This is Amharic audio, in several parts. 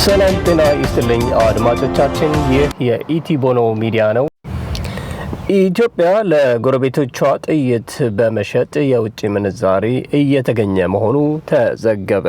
ሰላም ጤና ይስጥልኝ አድማጮቻችን፣ ይህ የኢቲቦኖ ሚዲያ ነው። ኢትዮጵያ ለጎረቤቶቿ ጥይት በመሸጥ የውጭ ምንዛሪ እየተገኘ መሆኑ ተዘገበ።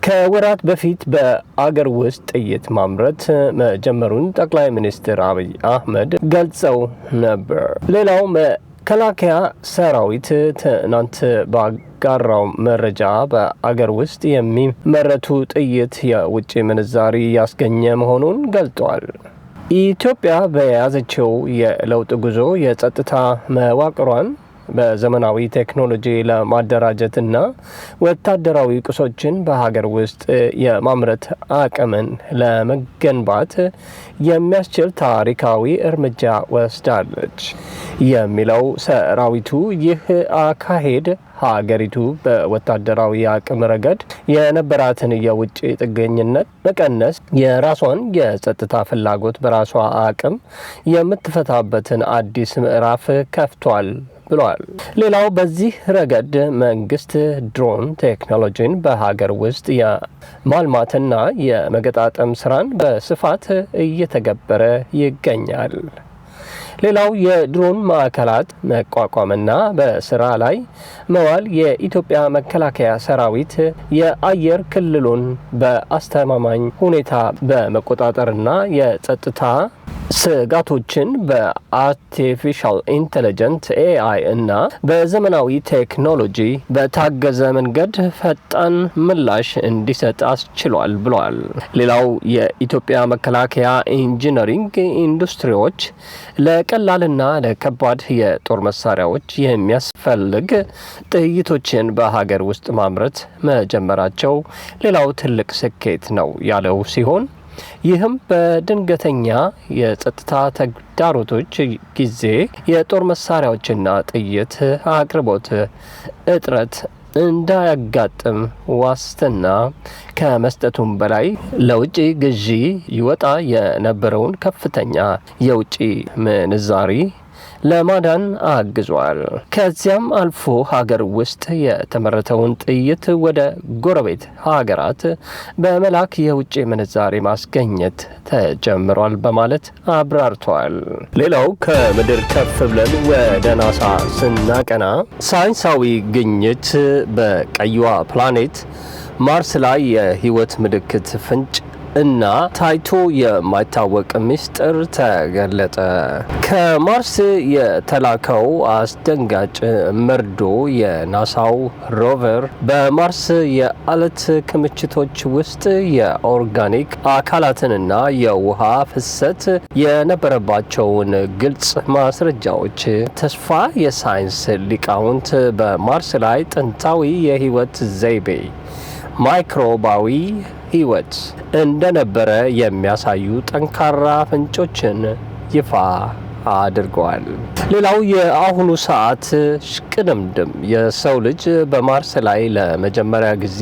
ከወራት በፊት በአገር ውስጥ ጥይት ማምረት መጀመሩን ጠቅላይ ሚኒስትር አብይ አህመድ ገልጸው ነበር። ሌላው መከላከያ ሰራዊት ትናንት ባጋራው መረጃ በአገር ውስጥ የሚመረቱ ጥይት የውጭ ምንዛሪ ያስገኘ መሆኑን ገልጧል። ኢትዮጵያ በያዘችው የለውጥ ጉዞ የጸጥታ መዋቅሯን በዘመናዊ ቴክኖሎጂ ለማደራጀትና ወታደራዊ ቁሶችን በሀገር ውስጥ የማምረት አቅምን ለመገንባት የሚያስችል ታሪካዊ እርምጃ ወስዳለች የሚለው ሰራዊቱ ይህ አካሄድ ሀገሪቱ በወታደራዊ አቅም ረገድ የነበራትን የውጭ ጥገኝነት መቀነስ፣ የራሷን የጸጥታ ፍላጎት በራሷ አቅም የምትፈታበትን አዲስ ምዕራፍ ከፍቷል ብሏል። ሌላው በዚህ ረገድ መንግስት ድሮን ቴክኖሎጂን በሀገር ውስጥ የማልማትና የመገጣጠም ስራን በስፋት እየተገበረ ይገኛል። ሌላው የድሮን ማዕከላት መቋቋምና በስራ ላይ መዋል የኢትዮጵያ መከላከያ ሰራዊት የአየር ክልሉን በአስተማማኝ ሁኔታ በመቆጣጠርና የጸጥታ ስጋቶችን በአርቲፊሻል ኢንተለጀንስ ኤአይ እና በዘመናዊ ቴክኖሎጂ በታገዘ መንገድ ፈጣን ምላሽ እንዲሰጥ አስችሏል ብሏል። ሌላው የኢትዮጵያ መከላከያ ኢንጂነሪንግ ኢንዱስትሪዎች ለቀላልና ለከባድ የጦር መሳሪያዎች የሚያስፈልግ ጥይቶችን በሀገር ውስጥ ማምረት መጀመራቸው ሌላው ትልቅ ስኬት ነው ያለው ሲሆን ይህም በድንገተኛ የጸጥታ ተግዳሮቶች ጊዜ የጦር መሳሪያዎችና ጥይት አቅርቦት እጥረት እንዳያጋጥም ዋስትና ከመስጠቱም በላይ ለውጭ ግዢ ይወጣ የነበረውን ከፍተኛ የውጭ ምንዛሪ ለማዳን አግዟል። ከዚያም አልፎ ሀገር ውስጥ የተመረተውን ጥይት ወደ ጎረቤት ሀገራት በመላክ የውጭ ምንዛሪ ማስገኘት ተጀምሯል በማለት አብራርተዋል። ሌላው ከምድር ከፍ ብለን ወደ ናሳ ስናቀና ሳይንሳዊ ግኝት በቀይዋ ፕላኔት ማርስ ላይ የህይወት ምልክት ፍንጭ እና ታይቶ የማይታወቅ ምስጢር ተገለጠ። ከማርስ የተላከው አስደንጋጭ መርዶ የናሳው ሮቨር በማርስ የአለት ክምችቶች ውስጥ የኦርጋኒክ አካላትንና የውሃ ፍሰት የነበረባቸውን ግልጽ ማስረጃዎች ተስፋ የሳይንስ ሊቃውንት በማርስ ላይ ጥንታዊ የህይወት ዘይቤ ማይክሮባዊ ህይወት እንደነበረ የሚያሳዩ ጠንካራ ፍንጮችን ይፋ አድርገዋል። ሌላው የአሁኑ ሰዓት ሽቅድምድም የሰው ልጅ በማርስ ላይ ለመጀመሪያ ጊዜ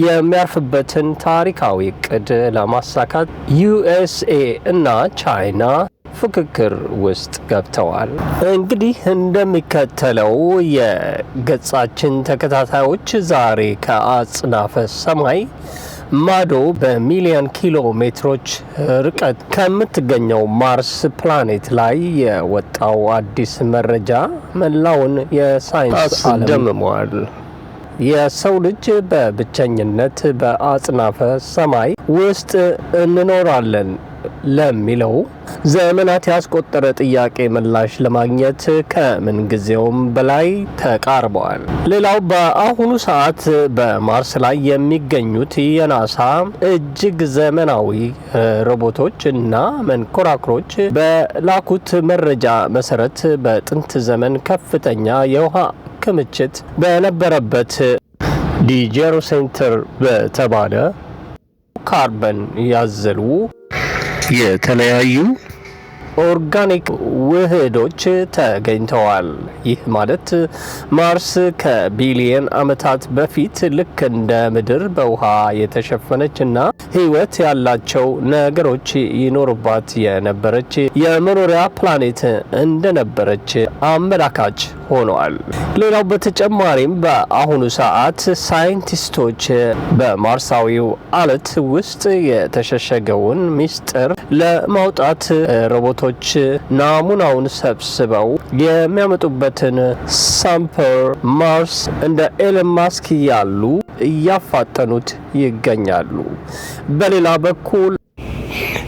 የሚያርፍበትን ታሪካዊ እቅድ ለማሳካት ዩኤስኤ እና ቻይና ፍክክር ውስጥ ገብተዋል። እንግዲህ እንደሚከተለው የገጻችን ተከታታዮች ዛሬ ከአጽናፈ ሰማይ ማዶ በሚሊዮን ኪሎ ሜትሮች ርቀት ከምትገኘው ማርስ ፕላኔት ላይ የወጣው አዲስ መረጃ መላውን የሳይንስ አስደምሟል። የሰው ልጅ በብቸኝነት በአጽናፈ ሰማይ ውስጥ እንኖራለን ለሚለው ዘመናት ያስቆጠረ ጥያቄ ምላሽ ለማግኘት ከምን ጊዜውም በላይ ተቃርበዋል። ሌላው በአሁኑ ሰዓት በማርስ ላይ የሚገኙት የናሳ እጅግ ዘመናዊ ሮቦቶች እና መንኮራኩሮች በላኩት መረጃ መሰረት በጥንት ዘመን ከፍተኛ የውሃ ክምችት በነበረበት ዲጄሮ ሴንተር በተባለ ካርበን ያዘሉ የተለያዩ ኦርጋኒክ ውህዶች ተገኝተዋል። ይህ ማለት ማርስ ከቢሊየን ዓመታት በፊት ልክ እንደ ምድር በውሃ የተሸፈነችና ሕይወት ያላቸው ነገሮች ይኖሩባት የነበረች የመኖሪያ ፕላኔት እንደነበረች አመላካች ሆኗል። ሌላው በተጨማሪም በአሁኑ ሰዓት ሳይንቲስቶች በማርሳዊው አለት ውስጥ የተሸሸገውን ሚስጥር ለማውጣት ሮቦቶች ናሙናውን ሰብስበው የሚያመጡበትን ሳምፕል ማርስ እንደ ኤለን ማስክ ያሉ እያፋጠኑት ይገኛሉ። በሌላ በኩል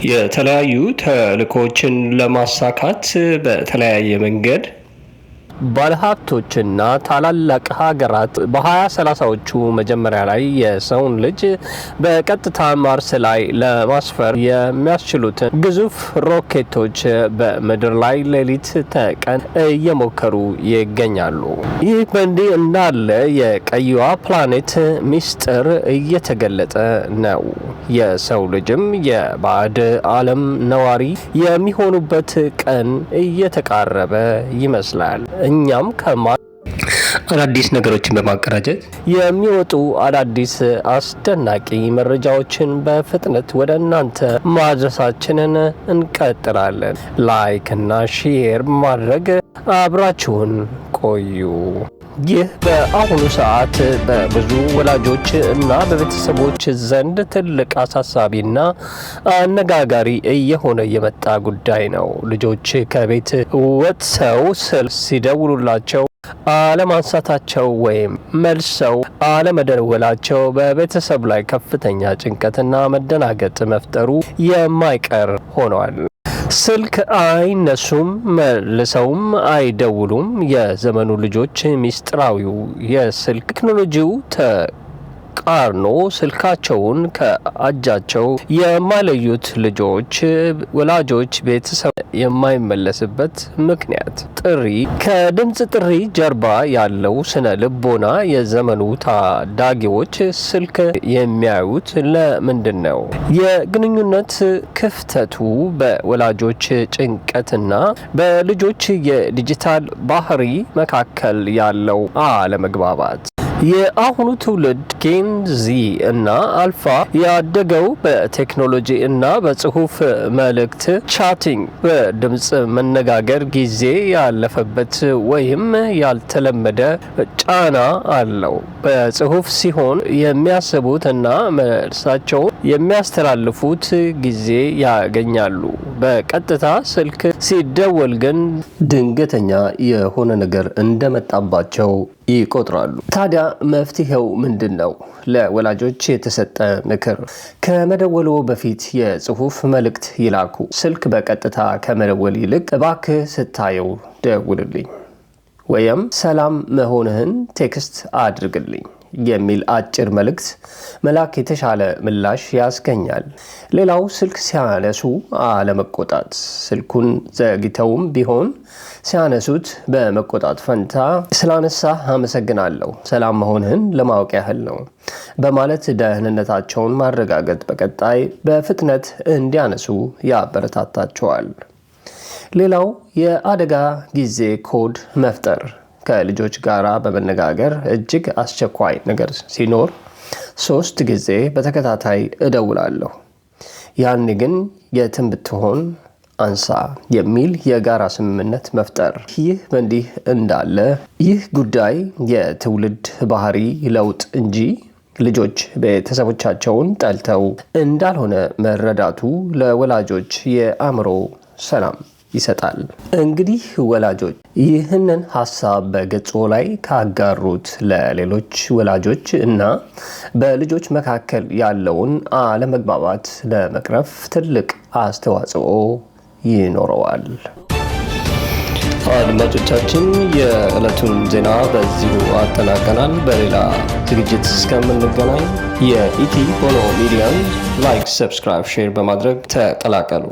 የተለያዩ ተልእኮችን ለማሳካት በተለያየ መንገድ ባለሀብቶችና ታላላቅ ሀገራት በ2030ዎቹ መጀመሪያ ላይ የሰውን ልጅ በቀጥታ ማርስ ላይ ለማስፈር የሚያስችሉትን ግዙፍ ሮኬቶች በምድር ላይ ሌሊት ተቀን እየሞከሩ ይገኛሉ። ይህ በእንዲህ እንዳለ የቀይዋ ፕላኔት ሚስጥር እየተገለጠ ነው። የሰው ልጅም የባዕድ ዓለም ነዋሪ የሚሆኑበት ቀን እየተቃረበ ይመስላል። እኛም አዳዲስ ነገሮችን በማቀራጀት የሚወጡ አዳዲስ አስደናቂ መረጃዎችን በፍጥነት ወደ እናንተ ማድረሳችንን እንቀጥላለን። ላይክ እና ሼር ማድረግ አብራችሁን ቆዩ። ይህ በአሁኑ ሰዓት በብዙ ወላጆች እና በቤተሰቦች ዘንድ ትልቅ አሳሳቢና አነጋጋሪ እየሆነ የመጣ ጉዳይ ነው። ልጆች ከቤት ወጥተው ስልክ ሲደውሉላቸው አለማንሳታቸው ወይም መልሰው አለመደወላቸው በቤተሰብ ላይ ከፍተኛ ጭንቀትና መደናገጥ መፍጠሩ የማይቀር ሆኗል። ስልክ አይነሱም፣ መልሰውም አይደውሉም። የዘመኑ ልጆች ሚስጥራዊው የስልክ ቴክኖሎጂው ተቃርኖ ስልካቸውን ከእጃቸው የማይለዩት ወላጆች ቤተሰብ የማይመለስበት ምክንያት ጥሪ ከድምፅ ጥሪ ጀርባ ያለው ስነ ልቦና የዘመኑ ታዳጊዎች ስልክ የሚያዩት ለምንድን ነው? የግንኙነት ክፍተቱ በወላጆች ጭንቀትና በልጆች የዲጂታል ባህሪ መካከል ያለው አለመግባባት። የአሁኑ ትውልድ ጌን ዚ እና አልፋ ያደገው በቴክኖሎጂ እና በጽሁፍ መልእክት ቻቲንግ፣ በድምፅ መነጋገር ጊዜ ያለፈበት ወይም ያልተለመደ ጫና አለው። በጽሁፍ ሲሆን የሚያስቡት እና መልሳቸውን የሚያስተላልፉት ጊዜ ያገኛሉ። በቀጥታ ስልክ ሲደወል ግን ድንገተኛ የሆነ ነገር እንደመጣባቸው ይቆጥራሉ። ታዲያ መፍትሄው ምንድን ነው? ለወላጆች የተሰጠ ምክር፣ ከመደወሉ በፊት የጽሁፍ መልእክት ይላኩ። ስልክ በቀጥታ ከመደወል ይልቅ እባክህ ስታየው ደውልልኝ ወይም ሰላም መሆንህን ቴክስት አድርግልኝ የሚል አጭር መልእክት መላክ የተሻለ ምላሽ ያስገኛል። ሌላው ስልክ ሲያነሱ አለመቆጣት። ስልኩን ዘግተውም ቢሆን ሲያነሱት በመቆጣት ፈንታ ስላነሳህ አመሰግናለሁ፣ ሰላም መሆንህን ለማወቅ ያህል ነው በማለት ደህንነታቸውን ማረጋገጥ በቀጣይ በፍጥነት እንዲያነሱ ያበረታታቸዋል። ሌላው የአደጋ ጊዜ ኮድ መፍጠር። ከልጆች ጋር በመነጋገር እጅግ አስቸኳይ ነገር ሲኖር 3 ጊዜ በተከታታይ እደውላለሁ፣ ያን ግን የትም ብትሆን አንሳ የሚል የጋራ ስምምነት መፍጠር። ይህ በእንዲህ እንዳለ ይህ ጉዳይ የትውልድ ባህሪ ለውጥ እንጂ ልጆች ቤተሰቦቻቸውን ጠልተው እንዳልሆነ መረዳቱ ለወላጆች የአእምሮ ሰላም ይሰጣል። እንግዲህ ወላጆች ይህንን ሀሳብ በገጾ ላይ ካጋሩት ለሌሎች ወላጆች እና በልጆች መካከል ያለውን አለመግባባት ለመቅረፍ ትልቅ አስተዋጽኦ ይኖረዋል። አድማጮቻችን፣ የዕለቱን ዜና በዚሁ አጠናቀናል። በሌላ ዝግጅት እስከምንገናኝ የኢቲ ቦኖ ሚዲያን ላይክ፣ ሰብስክራይብ፣ ሼር በማድረግ ተቀላቀሉ።